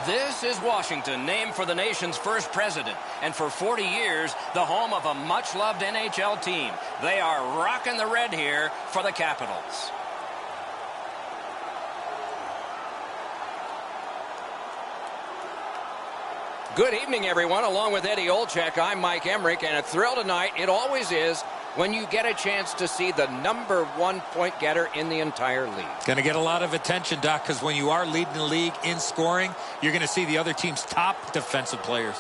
This is Washington, named for the nation's first president, and for 40 years, the home of a much-loved NHL team. They are rocking the red here for the Capitals. Good evening, everyone. Along with Eddie Olczyk, I'm Mike Emmerich, and a thrill tonight, it always is, when you get a chance to see the #1 point getter in the entire league. Going to get a lot of attention, Doc, because when you are leading the league in scoring, you're going to see the other team's top defensive players.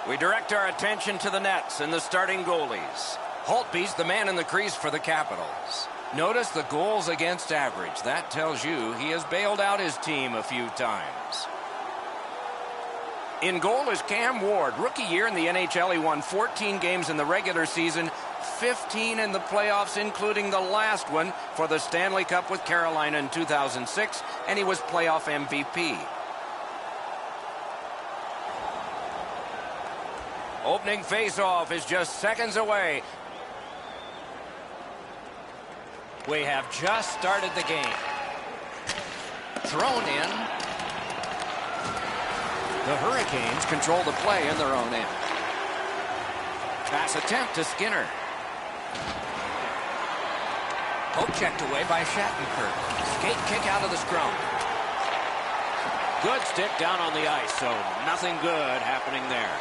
We direct our attention to the nets and the starting goalies. Holtby's the man in the crease for the Capitals. Notice the goals against average. That tells you he has bailed out his team a few times. In goal is Cam Ward. Rookie year in the NHL, he won 14 games in the regular season, 15 in the playoffs, including the last one for the Stanley Cup with Carolina in 2006, and he was playoff MVP. Opening face-off is just seconds away. We have just started the game. Thrown in. The Hurricanes control the play in their own end. Pass attempt to Skinner. Poke checked away by Shattenkirk. Skate kick out of the scrum. Good stick down on the ice, so nothing good happening there.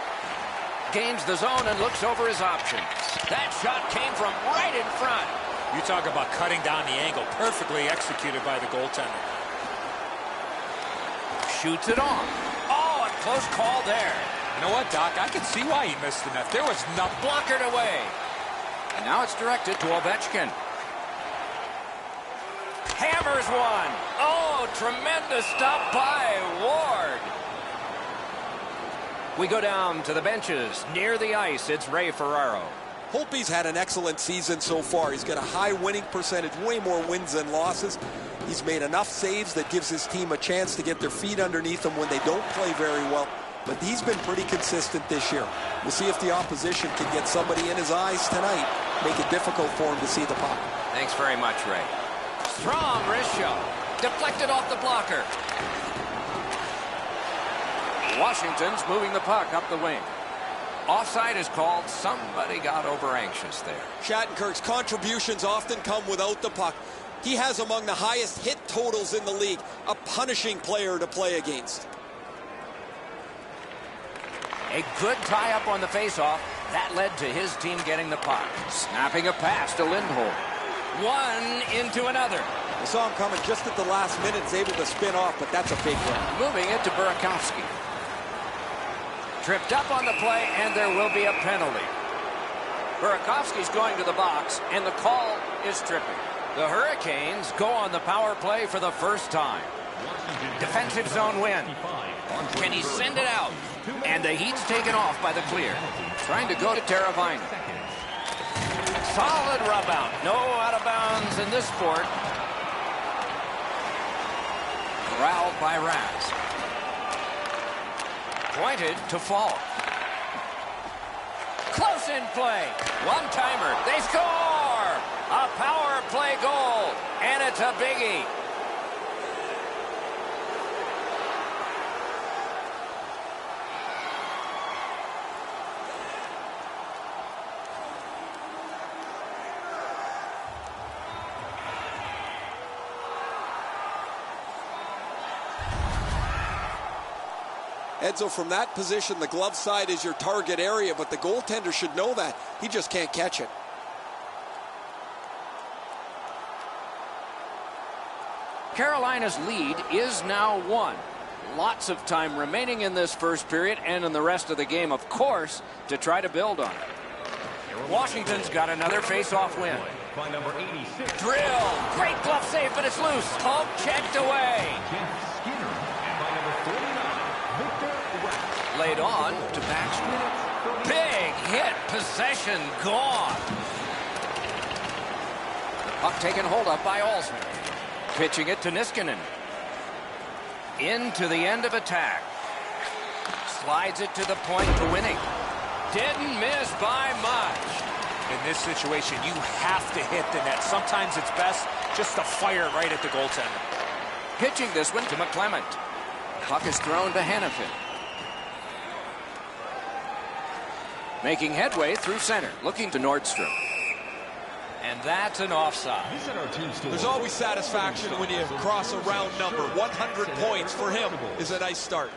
Gains the zone and looks over his options. That shot came from right in front. You talk about cutting down the angle. Perfectly executed by the goaltender. Shoots it on. Oh, a close call there. You know what, Doc? I can see why he missed the net. There was nothing. Blockered away. And now it's directed to Ovechkin. Hammers one. Oh, tremendous stop by Ward. We go down to the benches. Near the ice, it's Ray Ferraro. Holtby's had an excellent season so far. He's got a high winning percentage, way more wins than losses. He's made enough saves that gives his team a chance to get their feet underneath them when they don't play very well. But he's been pretty consistent this year. We'll see if the opposition can get somebody in his eyes tonight, make it difficult for him to see the puck. Thanks very much, Ray. Strong wrist shot. Deflected off the blocker. Washington's moving the puck up the wing. Offside is called. Somebody got over anxious there. Shattenkirk's contributions often come without the puck. He has among the highest hit totals in the league. A punishing player to play against. A good tie-up on the face-off. That led to his team getting the puck. Snapping a pass to Lindholm. One into another. I saw him coming just at the last minute. He's able to spin off, but that's a big run. Moving it to Burakovsky. Tripped up on the play, and there will be a penalty. Burakovsky's going to the box, and the call is tripping. The Hurricanes go on the power play for the first time. Defensive zone win. Can he send it out? And the Heat's taken off by the clear. Trying to go to Teravainen. Solid rub out. No out of bounds in this sport. Corralled by Raz. Pointed to Falk. Close in play. One-timer. They score! A power play goal. And it's a biggie. Edzo, from that position, the glove side is your target area, but the goaltender should know that. He just can't catch it. Carolina's lead is now 1. Lots of time remaining in this first period and in the rest of the game, of course, to try to build on it. Washington's got another face-off win. Drill. Great glove save, but it's loose. Poke checked away. Laid on to Backstrom. Big hit. Possession gone. Puck taken hold of by Alsman. Pitching it to Niskanen. Into the end of attack. Slides it to the point to winning. Didn't miss by much. In this situation, you have to hit the net. Sometimes it's best just to fire it right at the goaltender. Pitching this one to McClement. Puck is thrown to Hannafin. Making headway through center, looking to Nordstrom. And that's an offside. There's always satisfaction when you cross a round number. 100 points for him is a nice start.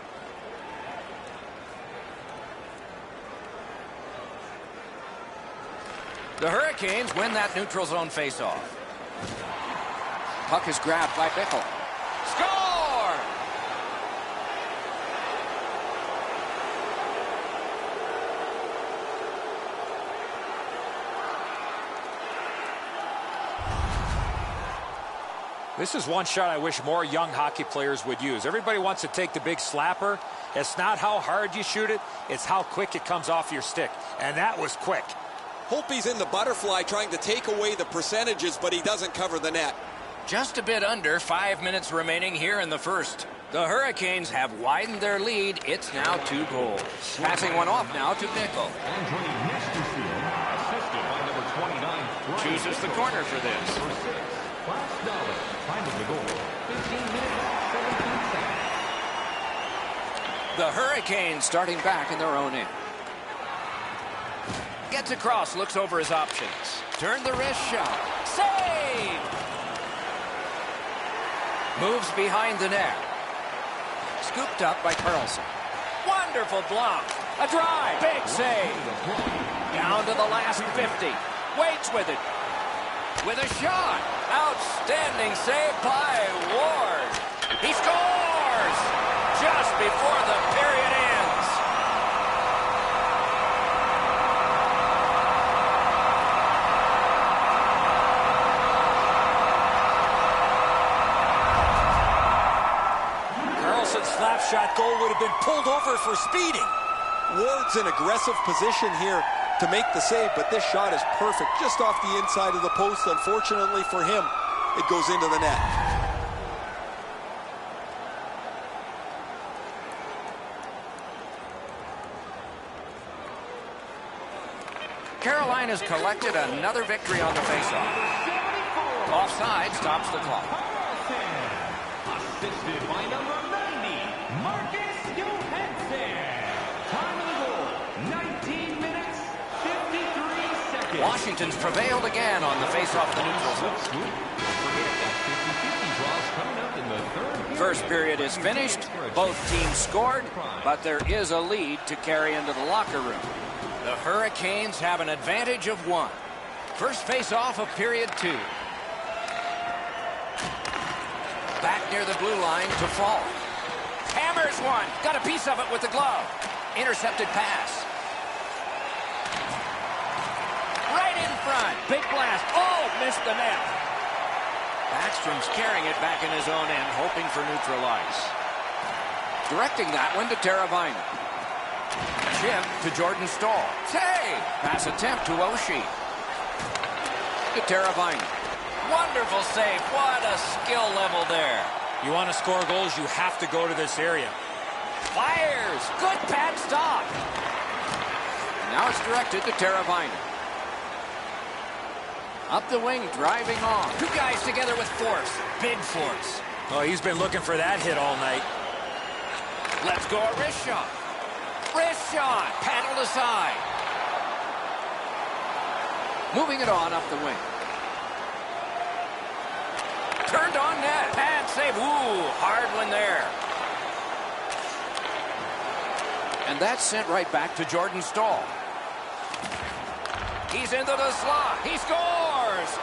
The Hurricanes win that neutral zone faceoff. Puck is grabbed by Bickle. Score! This is one shot I wish more young hockey players would use. Everybody wants to take the big slapper. It's not how hard you shoot it, it's how quick it comes off your stick. And that was quick. Holtby's in the butterfly trying to take away the percentages, but he doesn't cover the net. Just a bit under 5 minutes remaining here in the first. The Hurricanes have widened their lead. It's now 2 goals. Passing one off now to Bickle. Chooses the corner for this. The Hurricanes starting back in their own end. Gets across, looks over his options. Turn the wrist shot. Save! Moves behind the net. Scooped up by Carlson. Wonderful block. A drive. Big save. Down to the last 50. Waits with it. With a shot. Outstanding save by Ward. He scores! Just before the period ends. Carlson's slap shot goal would have been pulled over for speeding. Ward's in aggressive position here to make the save, but this shot is perfect. Just off the inside of the post. Unfortunately for him, it goes into the net. Carolina's collected another victory on the faceoff. Offside stops the clock. Assisted by number 90, Marcus Johansson. Time of the goal, 19 minutes, 53 seconds. Washington's prevailed again on the faceoff of the neutral zone. First period is finished. Both teams scored, but there is a lead to carry into the locker room. The Hurricanes have an advantage of 1. First face-off of period 2. Back near the blue line to Fall. Hammers one. Got a piece of it with the glove. Intercepted pass. Right in front. Big blast. Oh, missed the net. Backstrom's carrying it back in his own end, hoping for neutral ice. Directing that one to Teravainen. Chip to Jordan Staal. Save! Pass attempt to Oshie. To Teravainen. Wonderful save. What a skill level there. You want to score goals, you have to go to this area. Fires. Good pad stop. Now it's directed to Teravainen. Up the wing, driving on. 2 guys together with force. Big force. Oh, he's been looking for that hit all night. Let's go a wrist shot. Wrist shot. Paddled aside. Moving it on up the wing. Turned on net. Pad save. Ooh, hard one there. And that's sent right back to Jordan Staal. He's into the slot. He scores!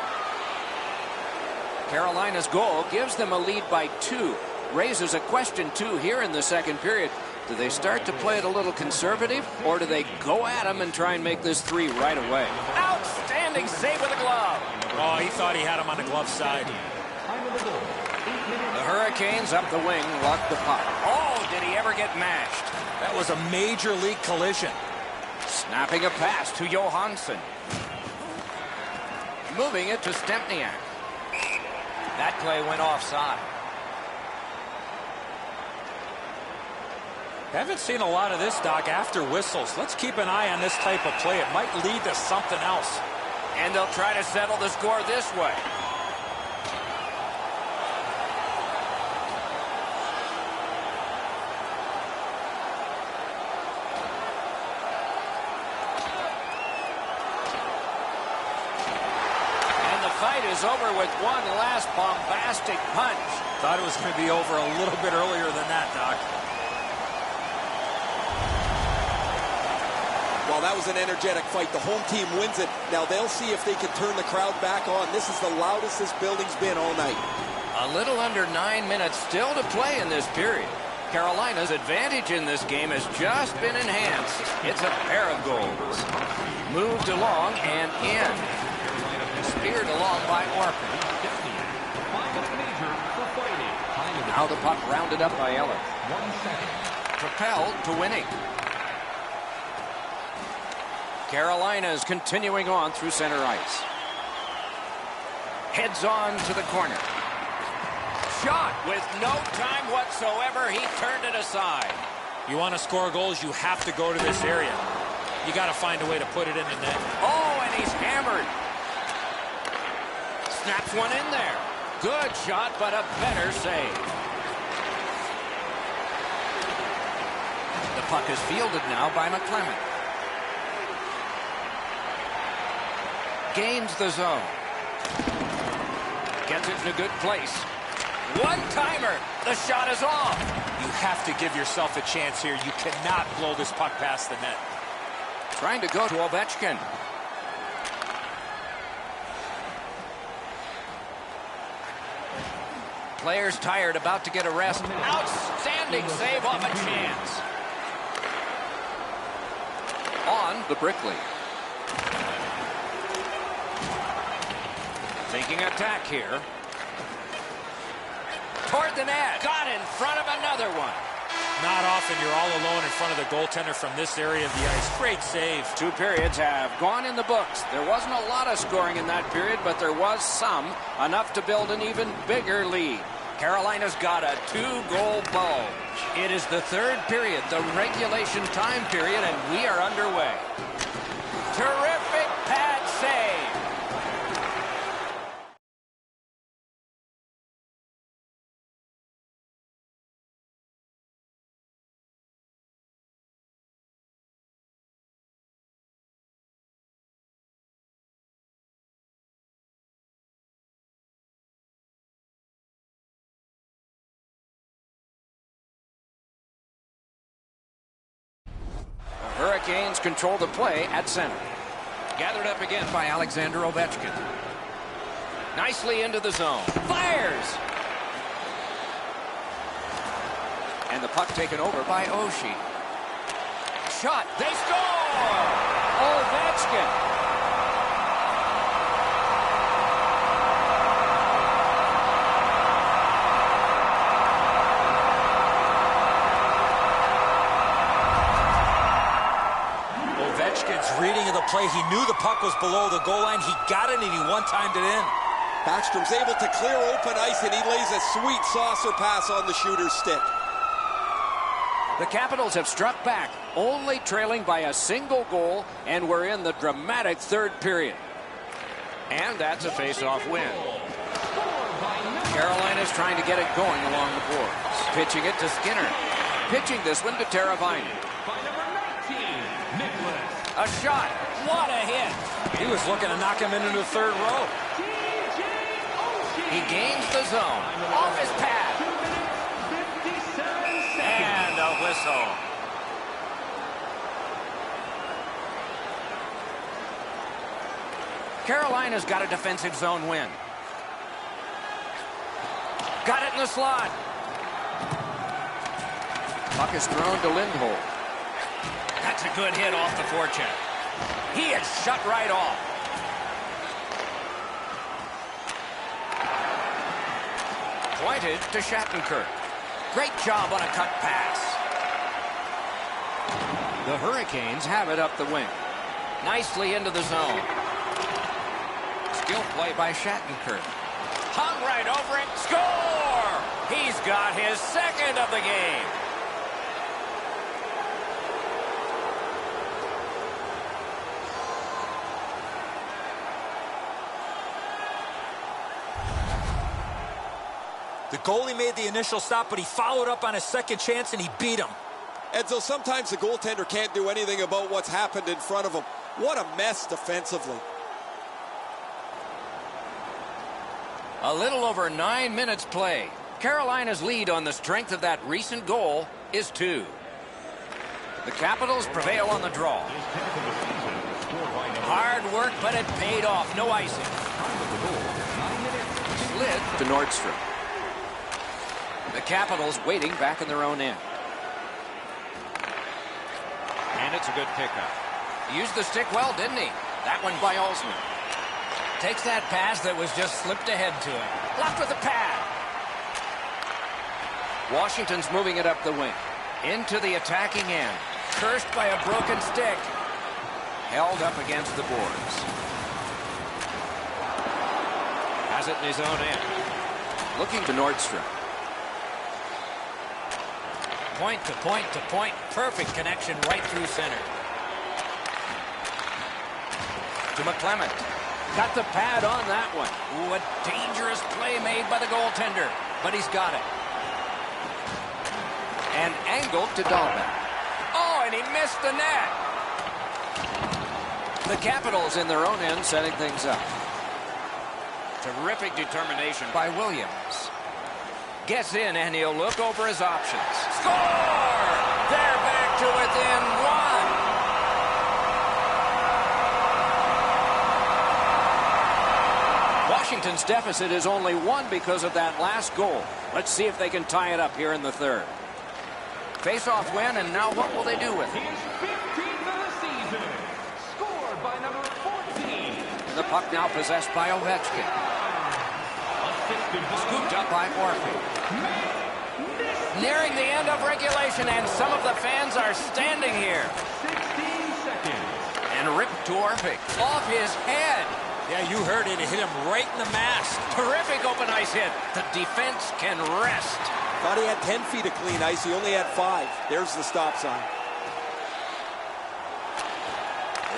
Carolina's goal gives them a lead by 2. Raises a question, too, here in the second period. Do they start to play it a little conservative, or do they go at him and try and make this 3 right away? Outstanding save with a glove. Oh, he thought he had him on the glove side. The Hurricanes up the wing, luck the puck. Oh, did he ever get mashed? That was a major league collision. Snapping a pass to Johansson. Moving it to Stempniak. That play went offside. Haven't seen a lot of this, Doc, after whistles. Let's keep an eye on this type of play. It might lead to something else. And they'll try to settle the score this way. Fight is over with one last bombastic punch. Thought it was going to be over a little bit earlier than that, Doc. Well, that was an energetic fight. The home team wins it. Now they'll see if they can turn the crowd back on. This is the loudest this building's been all night. A little under 9 minutes still to play in this period. Carolina's advantage in this game has just been enhanced. It's a pair of goals. Moved along and in. Speared along by Orpin. Now the puck rounded up by Eller. Propelled to winning. Carolina is continuing on through center ice. Heads on to the corner. Shot with no time whatsoever. He turned it aside. You want to score goals, you have to go to this area. You got to find a way to put it in the net. Oh, and he's hammered. Snaps one in there. Good shot, but a better save. The puck is fielded now by McClement. Gains the zone. Gets it in a good place. One-timer. The shot is off. You have to give yourself a chance here. You cannot blow this puck past the net. Trying to go to Ovechkin. Players tired, about to get a rest. Outstanding save off a chance. On the Brickley. Thinking attack here. Toward the net. Got in front of another one. Not often you're all alone in front of the goaltender from this area of the ice. Great save. 2 periods have gone in the books. There wasn't a lot of scoring in that period, but there was some, enough to build an even bigger lead. Carolina's got a 2-goal bulge. It is the 3rd period, the regulation time period, and we are underway. Terrific pad save. Hurricanes control the play at center. Gathered up again by Alexander Ovechkin. Nicely into the zone. Fires! And the puck taken over by Oshie. Shot. They score! Ovechkin. Reading of the play, he knew the puck was below the goal line. He got it and he one-timed it in. Backstrom's able to clear open ice and he lays a sweet saucer pass on the shooter's stick. The Capitals have struck back, only trailing by a single goal, and we're in the dramatic 3rd period. And that's a face-off win. Carolina's trying to get it going along the boards. Pitching it to Skinner. Pitching this one to Teravainen. A shot. What a hit. He was looking to knock him into the 3rd row. He gains the zone. Off his pad. And a whistle. Carolina's got a defensive zone win. Got it in the slot. Puck is thrown to Lindholm. That's a good hit off the forecheck. He is shut right off. Pointed to Shattenkirk. Great job on a cut pass. The Hurricanes have it up the wing. Nicely into the zone. Skill play by Shattenkirk. Hung right over it. Score! He's got his 2nd of the game. The goalie made the initial stop, but he followed up on a second chance, and he beat him. And so sometimes the goaltender can't do anything about what's happened in front of him. What a mess defensively. A little over 9 minutes play. Carolina's lead on the strength of that recent goal is 2. The Capitals prevail on the draw. Hard work, but it paid off. No icing. Slid to Nordstrom. The Capitals waiting back in their own end. And it's a good pickup. Used the stick well, didn't he? That one by Olsman. Takes that pass that was just slipped ahead to him. Blocked with a pad. Washington's moving it up the wing. Into the attacking end. Cursed by a broken stick. Held up against the boards. Has it in his own end. Looking to Nordstrom. Point to point to point. Perfect connection right through center. To McClement. Got the pad on that one. Ooh, a dangerous play made by the goaltender. But he's got it. And angled to Dahlbeck. Oh, and he missed the net. The Capitals in their own end setting things up. Terrific determination by Williams. Gets in and he'll look over his options. Score! They're back to within 1. Washington's deficit is only 1 because of that last goal. Let's see if they can tie it up here in the third. Face-off win, and now what will they do with it? His 15th of the season. Scored by number 14. And the puck now possessed by Ovechkin. Scooped up by Orphy. Nearing the end of regulation, and some of the fans are standing here. 16 seconds. And ripped to Orphy. Off his head. Yeah, you heard it. It hit him right in the mask. Terrific open ice hit. The defense can rest. Thought he had 10 feet of clean ice. He only had 5. There's the stop sign.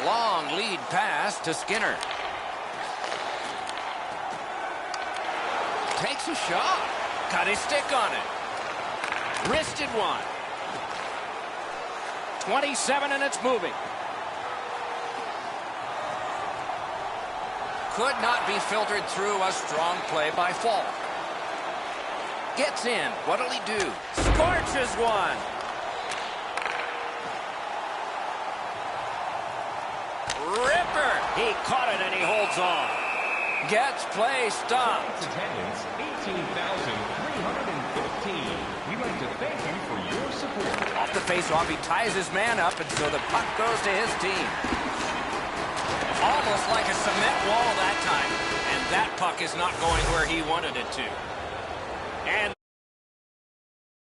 Long lead pass to Skinner. Takes a shot. Got his stick on it. Wristed one. 27 and it's moving. Could not be filtered through. A strong play by Falk. Gets in. What'll he do? Scorches one. Ripper. He caught it and he holds on. Gets play stopped. Attendance 18,315. We'd like to thank you for your support. Off the face-off, he ties his man up, and so the puck goes to his team. Almost like a cement wall that time, and that puck is not going where he wanted it to. And